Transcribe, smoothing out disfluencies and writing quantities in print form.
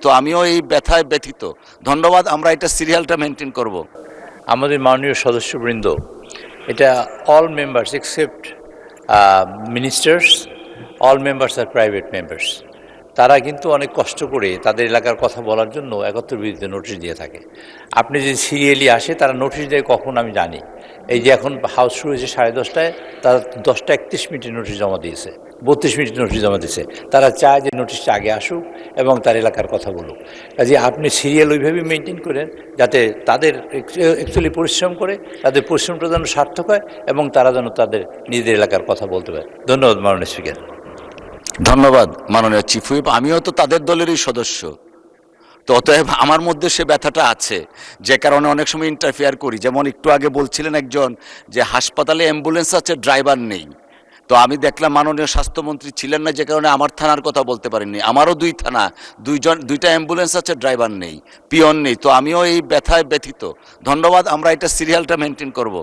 তো আমিও এই ব্যথায় ব্যথিত। ধন্যবাদ, আমরা এটা সিরিয়ালটা মেনটেন করব। আমাদের মাননীয় সদস্যবৃন্দ, এটা all members except ministers, all members আর প্রাইভেট মেম্বার্স, তারা কিন্তু অনেক কষ্ট করে তাদের এলাকার কথা বলার জন্য ৭১ বিরুদ্ধে নোটিশ দিয়ে থাকে। আপনি যে সিরিয়ালি আসে তারা নোটিশ দেয় কখন আমি জানি। এই যে এখন হাউস শুরু হয়েছে 10:30টায়, তারা 10:31 নোটিশ জমা দিয়েছে, 32 নোটিশ জমা দিয়েছে। তারা চায় যে নোটিশটা আগে আসুক এবং তার এলাকার কথা বলুক। কাজে আপনি সিরিয়াল ওইভাবেই মেনটেন করেন যাতে তাদের অ্যাকচুয়ালি পরিশ্রম করে, তাদের পরিশ্রমটা যেন সার্থক হয় এবং তারা যেন তাদের নিজেদের এলাকার কথা বলতে পারে। ধন্যবাদ মাননীয় স্পিকার। ধন্যবাদ মাননীয় চিফ হুইপ। আমিও তো তাদের দলেরই সদস্য, তো অতএব আমার মধ্যে সে ব্যথাটা আছে, যে কারণে অনেক সময় ইন্টারফেয়ার করি। যেমন একটু আগে বলছিলেন একজন যে হাসপাতালে অ্যাম্বুলেন্স আছে, ড্রাইভার নেই। তো আমি দেখলাম মাননীয় স্বাস্থ্যমন্ত্রী ছিলেন না, যে কারণে আমার থানার কথা বলতে পারিনি। আমারও 2 থানা, দুইটা অ্যাম্বুলেন্স আছে, ড্রাইভার নেই, পিয়ন নেই। তো আমিও এই ব্যথায় ব্যথিত। ধন্যবাদ, আমরা এটা সিরিয়ালটা মেনটেন করব।